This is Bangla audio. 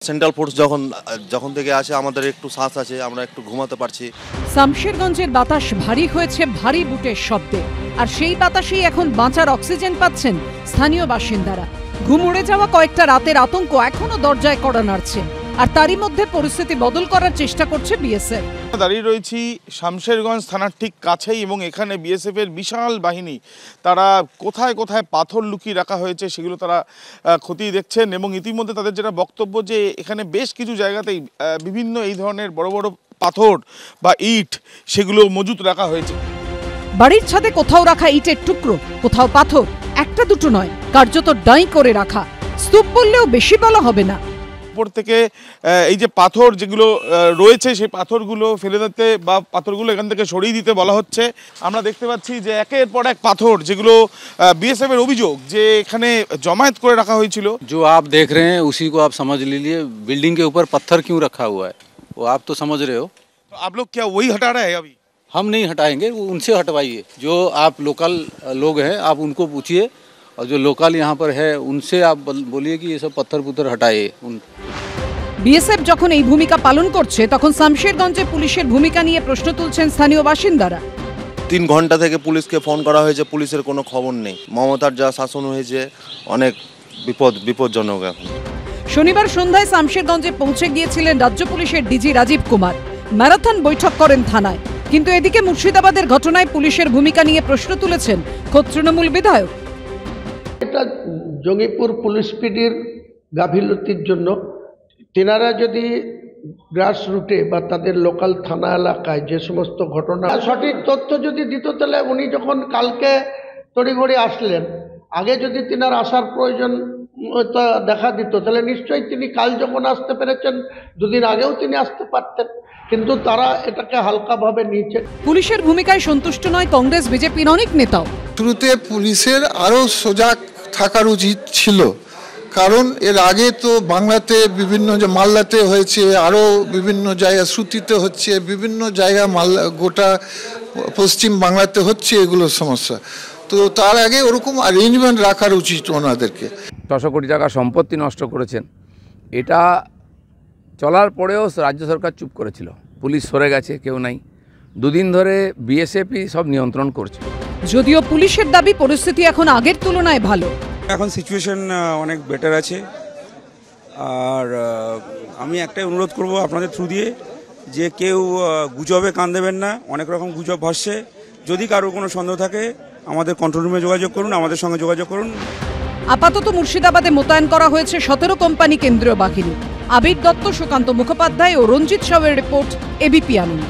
সেন্ট্রাল ফোর্স যখন থেকে আসে আমাদের একটু শ্বাস আছে, আমরা একটু ঘুমাতে পারছি। শামশেরগঞ্জের বাতাস ভারী হয়েছে ভারী বুটের শব্দে, আর সেই বাতাসেই এখন বাঁচার অক্সিজেন পাচ্ছেন স্থানীয় বাসিন্দারা। ঘুম উড়ে যাওয়া কয়েকটা রাতের আতঙ্ক এখনো দরজায় কড়া নাড়ছে, আর তারই মধ্যে পরিস্থিতি বদল করার চেষ্টা করছে বিএসএফ। দাঁড়িয়ে রয়েছি শামশেরগঞ্জ থানার ঠিক কাছেই, এবং এখানে বিএসএফ এর বিশাল বাহিনী তারা কোথায় কোথায় পাথর লুকিয়ে রাখা হয়েছে সেগুলো তারা খতিয়ে দেখছেন, এবং ইতিমধ্যে তাদের যেটা বক্তব্য যে এখানে বেশ কিছু জায়গাতেই বিভিন্ন এই ধরনের বড় বড় পাথর বা ইট সেগুলো মজুত রাখা হয়েছে। বাড়ির ছাদে কোথাও রাখা ইটের টুকরো, কোথাও পাথর, একটা দুটো নয়, কার্যত ডাঁই করে রাখা। স্তূপ বললেও বেশি বলা হবে না। উপর থেকে এই যে পাথর যেগুলো রয়েছে সেই পাথরগুলো ফেলে দিতে বা পাথরগুলো এখান থেকে সরিয়ে দিতে বলা হচ্ছে। আমরা দেখতে পাচ্ছি যে একের পর এক পাথর, যেগুলো বিএসএফ এর অভিযোগ যে এখানে জমায়েত করে রাখা হয়েছিল। जो आप देख रहे हैं उसी को आप समझ लीजिए, बिल्डिंग के ऊपर पत्थर क्यों रखा हुआ है वो आप तो समझ रहे हो। तो आप लोग क्या वही हटा रहे हैं? अभी हम नहीं हटाएंगे, वो उनसे हटवाइए। जो आप लोकल लोग हैं आप उनको पूछिए, और जो लोकल यहाँ पर है उनसे आप बोलिए कि ये सब पत्थर पुत्थर हटाए। বিএসএফ যখন এই ভূমিকা পালন করছে, তখন শামশেরগঞ্জে পুলিশের ভূমিকা নিয়ে প্রশ্ন তুলছেন স্থানীয় বাসিন্দারা। 3 ঘন্টা থেকে পুলিশকে ফোন করা হয়েছে, পুলিশের কোনো খবর নেই। মমতার যা শাসন হয়েছে অনেক বিপজ্জনক। এখন শনিবার সন্ধ্যায় শামশেরগঞ্জে পৌঁছে গিয়েছিলেন রাজ্য পুলিশের ডিজি রাজীব কুমার। ম্যারাথন বৈঠক করেন থানায়, কিন্তু এদিকে মুর্শিদাবাদের ঘটনায় পুলিশের ভূমিকা নিয়ে প্রশ্ন তুলেছেন খোদ তৃণমূল বিধায়ক। এটা জঙ্গিপুর পুলিশ পিডির গাফিলতির জন্য তেনারা যদি গ্রাস রুটে বা তাদের লোকাল থানা এলাকায় যে সমস্ত ঘটনা সঠিক তথ্য যদি দিত, তাহলে উনি যখন কালকে তড়িঘড়ি আসলেন, আগে যদি তিনার আসার প্রয়োজন দেখা দিত, তাহলে নিশ্চয়ই তিনি কাল যখন আসতে পেরেছেন 2 দিন আগেও তিনি আসতে পারতেন, কিন্তু তারা এটাকে হালকাভাবে নিয়েছে। পুলিশের ভূমিকায় সন্তুষ্ট নয় কংগ্রেস বিজেপির অনেক নেতাও। শুরুতে পুলিশের আরও সজাগ থাকার উচিত ছিল, কারণ এর আগে তো বাংলাতে বিভিন্ন যে মালদাতে হয়েছে, আরও বিভিন্ন জায়গা শ্রুতিতে হচ্ছে, বিভিন্ন জায়গা গোটা পশ্চিম বাংলাতে হচ্ছে এগুলোর সমস্যা। তো তার আগে ওরকম অ্যারেঞ্জমেন্ট রাখার উচিত ওনাদেরকে। 600 কোটি টাকা সম্পত্তি নষ্ট করেছেন, এটা চলার পরেও রাজ্য সরকার চুপ করেছিল, পুলিশ সরে গেছে, কেউ নাই। 2 দিন ধরে বিএসএফই সব নিয়ন্ত্রণ করছে। যদিও পুলিশের দাবি পরিস্থিতি এখন আগের তুলনায় ভালো। এখন সিচুয়েশন অনেক বেটার আছে, আর আমি একটাই অনুরোধ করব আপনাদের থ্রু দিয়ে, যে কেউ গুজবে কান দেবেন না। অনেক রকম গুজব ভাসছে। যদি কারোর কোনো সন্দেহ থাকে আমাদের কন্ট্রোল রুমে যোগাযোগ করুন, আমাদের সঙ্গে যোগাযোগ করুন। আপাতত মুর্শিদাবাদে মোতায়েন করা হয়েছে 17 কোম্পানি কেন্দ্রীয় বাহিনী। আবির দত্ত, সুকান্ত মুখোপাধ্যায় ও রঞ্জিত সাউয়ের রিপোর্ট, এবিপি আনন্দ।